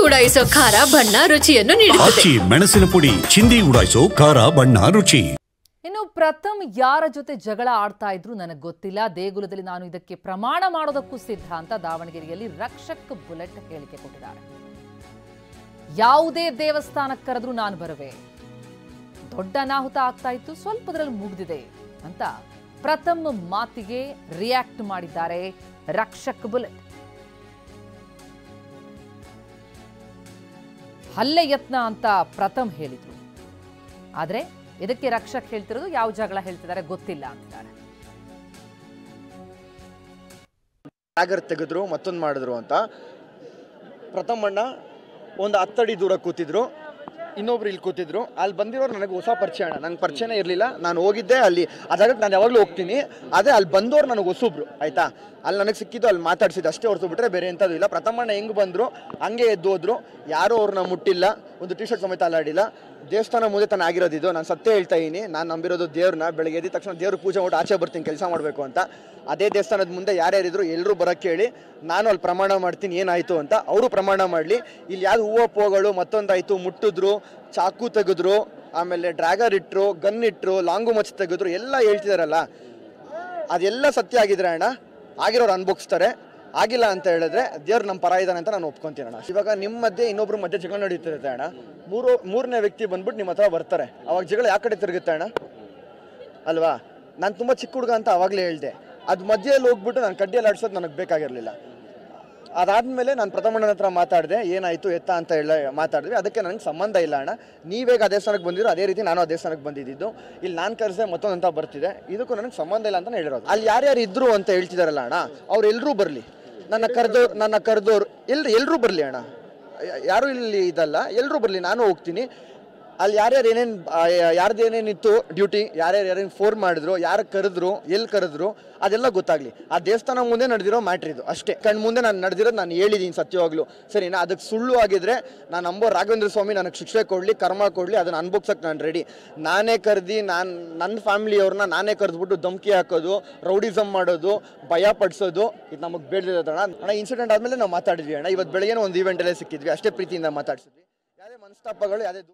ಉಡಾಯಿಸೋ ಖಾರ ಬಣ್ಣ ರುಚಿಯನ್ನು ನೀಡುತ್ತದೆ. ಮೆಣಸಿನ ಪುಡಿ ಚಿಂದಿ ಉಡಾಯಿಸೋ ಖಾರ ಬಣ್ಣ ರುಚಿ. ಇನ್ನು ಪ್ರಥಮ್ ಯಾರ ಜೊತೆ ಜಗಳ ಆಡ್ತಾ ಇದ್ರು ನನಗೆ ಗೊತ್ತಿಲ್ಲ. ದೇಗುಲದಲ್ಲಿ ನಾನು ಇದಕ್ಕೆ ಪ್ರಮಾಣ ಮಾಡೋದಕ್ಕೂ ಸಿದ್ಧ ಅಂತ ದಾವಣಗೆರೆಯಲ್ಲಿ ರಕ್ಷಕ್ ಬುಲೆಟ್ ಹೇಳಿಕೆ ಕೊಟ್ಟಿದ್ದಾರೆ. ಯಾವುದೇ ದೇವಸ್ಥಾನಕ್ಕೆ ಕರೆದ್ರೂ ನಾನು ಬರುವೆ. ದೊಡ್ಡ ಅನಾಹುತ ಆಗ್ತಾ ಇತ್ತು, ಸ್ವಲ್ಪದ್ರಲ್ಲಿ ಮುಗಿದಿದೆ ಅಂತ ಪ್ರಥಮ್ ಮಾತಿಗೆ ರಿಯಾಕ್ಟ್ ಮಾಡಿದ್ದಾರೆ ರಕ್ಷಕ್ ಬುಲೆಟ್. ಹಲ್ಲೆ ಯತ್ನ ಅಂತ ಪ್ರಥಮ್ ಹೇಳಿದ್ರು. ಆದ್ರೆ ಇದಕ್ಕೆ ರಕ್ಷಕ್ ಹೇಳ್ತಿರೋದು ಯಾವ ಜಗಳ ಹೇಳ್ತಿದ್ದಾರೆ ಗೊತ್ತಿಲ್ಲ ಅಂತಿದ್ದಾರೆ. ಜಾಗರ್ ತೆಗೆದ್ರು ಮತ್ತೊಂದು ಮಾಡಿದ್ರು ಅಂತ ಪ್ರಥಮ್ ಅಣ್ಣ ಒಂದು 10 ಅಡಿ ದೂರ ಕೂತಿದ್ರು, ಇನ್ನೊಬ್ರು ಇಲ್ಲಿ ಕೂತಿದ್ರು. ಅಲ್ಲಿ ಬಂದಿರೋರು ನನಗೆ ಹೊಸ ಪರಿಚಯ ಅಣ್ಣ, ನಂಗೆ ಪರಿಚಯನೇ ಇರಲಿಲ್ಲ. ನಾನು ಹೋಗಿದ್ದೆ ಅಲ್ಲಿ ಆ ಜಾಗಕ್ಕೆ, ನಾನು ಯಾವಾಗಲೂ ಹೋಗ್ತೀನಿ. ಅದೇ ಅಲ್ಲಿ ಬಂದವ್ರು ನನಗೆ ಹೊಸಬ್ರು ಆಯಿತಾ. ಅಲ್ಲಿ ನನಗೆ ಸಿಕ್ಕಿದ್ದು, ಅಲ್ಲಿ ಮಾತಾಡ್ಸಿದ್ದು ಅಷ್ಟೇ ಹೊರತು ಬಿಟ್ಟರೆ ಬೇರೆ ಎಂಥದ್ದು ಇಲ್ಲ. ಪ್ರಥಮಣ್ಣ ಹೆಂಗೆ ಬಂದರು ಹಂಗೆ ಎದ್ದು ಹೋದ್ರು. ಯಾರೂ ಅವ್ರನ್ನ ಮುಟ್ಟಿಲ್ಲ, ಒಂದು ಟಿ ಶರ್ಟ್ ಸಮೇತ ಅಲ್ಲಾಡಿಲ್ಲ. ದೇವಸ್ಥಾನ ಮುಂದೆ ತಾನು ಆಗಿರೋದಿದ್ದು. ನಾನು ಸತ್ಯ ಹೇಳ್ತಾ ಇದ್ದೀನಿ, ನಾನು ನಂಬಿರೋದು ದೇವ್ರನ್ನ. ಬೆಳಗ್ಗೆ ಎದ್ದ ತಕ್ಷಣ ದೇವ್ರ ಪೂಜೆ ಮಾಡಿ ಆಚೆ ಬರ್ತೀನಿ ಕೆಲಸ ಮಾಡಬೇಕು ಅಂತ. ಅದೇ ದೇವಸ್ಥಾನದ ಮುಂದೆ ಯಾರ್ಯಾರಿದ್ರು ಎಲ್ಲರೂ ಬರೋಕ್ಕೆ ಹೇಳಿ, ನಾನು ಅಲ್ಲಿ ಪ್ರಮಾಣ ಮಾಡ್ತೀನಿ ಏನಾಯಿತು ಅಂತ. ಅವರು ಪ್ರಮಾಣ ಮಾಡಲಿ. ಇಲ್ಲಿ ಯಾವ್ದು ಹೂವು ಪೋಗಳು ಮತ್ತೊಂದಾಯಿತು, ಮುಟ್ಟಿದ್ರು, ಚಾಕು ತೆಗೆದ್ರು, ಆಮೇಲೆ ಡ್ರ್ಯಾಗರ್ ಇಟ್ಟರು, ಗನ್ ಇಟ್ಟರು, ಲಾಂಗು ಮಚ್ಚ ತೆಗೆದ್ರು, ಎಲ್ಲ ಹೇಳ್ತಿದಾರಲ್ಲ ಅದೆಲ್ಲ ಸತ್ಯ ಆಗಿದ್ರೆ ಅಣ್ಣ ಆಗಿರೋರು ಅನ್ಭೋಗಿಸ್ತಾರೆ. ಆಗಿಲ್ಲ ಅಂತ ಹೇಳಿದ್ರೆ ದೇವ್ರು ನಮ್ಮ ಪರ ಇದ್ದಾನೆ ಅಂತ ನಾನು ಒಪ್ಕೊಂತೀನಿ ಅಣ್ಣ. ಇವಾಗ ನಿಮ್ಮ ಮಧ್ಯೆ ಇನ್ನೊಬ್ರು ಮಧ್ಯೆ ಜಗಳ ನಡೀತಿರುತ್ತೆ ಅಣ್ಣ. ಮೂರನೇ ವ್ಯಕ್ತಿ ಬಂದ್ಬಿಟ್ಟು ನಿಮ್ಮ ಹತ್ರ ಬರ್ತಾರೆ. ಅವಾಗ ಜಗಳ ಯಾವ ಕಡೆ ತಿರುಗುತ್ತೆ ಅಣ್ಣ ಅಲ್ವಾ? ನಾನು ತುಂಬ ಚಿಕ್ಕ ಹುಡುಗ ಅಂತ ಅವಾಗಲೇ ಹೇಳಿದೆ. ಅದು ಮಧ್ಯೆಯಲ್ಲಿ ಹೋಗ್ಬಿಟ್ಟು ನಾನು ಕಡ್ಡಿಯಲ್ಲಿ ಆಡಿಸೋದು ನನಗೆ ಬೇಕಾಗಿರಲಿಲ್ಲ. ಅದಾದಮೇಲೆ ನಾನು ಪ್ರಥಮಣ್ಣನ ಹತ್ರ ಮಾತಾಡಿದೆ, ಏನಾಯಿತು ಎತ್ತ ಅಂತ ಮಾತಾಡಿದ್ವಿ. ಅದಕ್ಕೆ ನನಗೆ ಸಂಬಂಧ ಇಲ್ಲ ಅಣ್ಣ. ನೀವೇಗ ಆ ದೇವಸ್ಥಾನಕ್ಕೆ ಬಂದಿರೋ ಅದೇ ರೀತಿ ನಾನು ಆ ದೇವಸ್ಥಾನಕ್ಕೆ ಬಂದಿದ್ದು. ಇಲ್ಲಿ ನಾನು ಕರೆಸೆ ಮತ್ತೊಂದಂತ ಬರ್ತಿದೆ, ಇದಕ್ಕೂ ನನಗೆ ಸಂಬಂಧ ಇಲ್ಲ ಅಂತ ಹೇಳಿರೋದು. ಅಲ್ಲಿ ಯಾರ್ಯಾರು ಇದ್ರು ಅಂತ ಹೇಳ್ತಿದಾರಲ್ಲ ಅಣ್ಣ, ಅವ್ರು ಎಲ್ಲರೂ ಬರಲಿ. ನನ್ನ ಕರೆದವ್ರು ಎಲ್ಲರೂ ಬರಲಿ ಅಣ್ಣ, ಯಾರು ಇಲ್ಲಿ ಇದಲ್ಲ, ಎಲ್ಲರೂ ಬರಲಿ. ನಾನು ಹೋಗ್ತೀನಿ. ಅಲ್ಲಿ ಯಾರ್ಯಾರು ಯಾರ್ದೇನೇನಿತ್ತು ಡ್ಯೂಟಿ, ಯಾರೇನು ಫೋನ್ ಮಾಡಿದ್ರು, ಯಾರು ಕರೆದ್ರು, ಎಲ್ಲಿ ಕರೆದ್ರು, ಅದೆಲ್ಲ ಗೊತ್ತಾಗಲಿ. ಆ ದೇವಸ್ಥಾನ ಮುಂದೆ ನಡೆದಿರೋ ಮ್ಯಾಟ್ರ್ ಇದು ಅಷ್ಟೇ. ಕಣ್ಣು ಮುಂದೆ ನಾನು ನಡೆದಿರೋದು ನಾನು ಹೇಳಿದ್ದೀನಿ ಸತ್ಯವಾಗ್ಲು, ಸರಿನಾ? ಅದಕ್ಕೆ ಸುಳ್ಳು ಆಗಿದ್ರೆ ನಾನು ನಂಬೋ ರಾಘವೇಂದ್ರ ಸ್ವಾಮಿ ನನಗೆ ಶಿಕ್ಷೆ ಕೊಡಲಿ, ಕರ್ಮ ಕೊಡಲಿ, ಅದನ್ನು ಅನ್ಭೋಗ್ಸಕ್ಕೆ ನಾನು ರೆಡಿ. ನಾನೇ ಕರೆದು ನನ್ನ ಫ್ಯಾಮಿಲಿಯವ್ರನ್ನ ನಾನೇ ಕರೆದ್ಬಿಟ್ಟು ಧಮಕಿ ಹಾಕೋದು, ರೌಡಿಸಮ್ ಮಾಡೋದು, ಭಯ ಪಡಿಸೋದು ಇದು ನಮಗೆ ಬೇಡದಿರೋದಣ್ಣ. ಅಣ್ಣ ಇನ್ಸಿಡೆಂಟ್ ಆದಮೇಲೆ ನಾವು ಮಾತಾಡಿದ್ವಿ ಅಣ್ಣ. ಇವತ್ತು ಬೆಳಗ್ಗೆ ಒಂದು ಈವೆಂಟಲ್ಲೇ ಸಿಕ್ಕಿದ್ವಿ, ಅಷ್ಟೇ ಪ್ರೀತಿಯಿಂದ ಮಾತಾಡ್ಸಿದ್ವಿ. ಯಾವುದೇ ಮನಸ್ತಾಪಗಳು ಯಾವುದೇ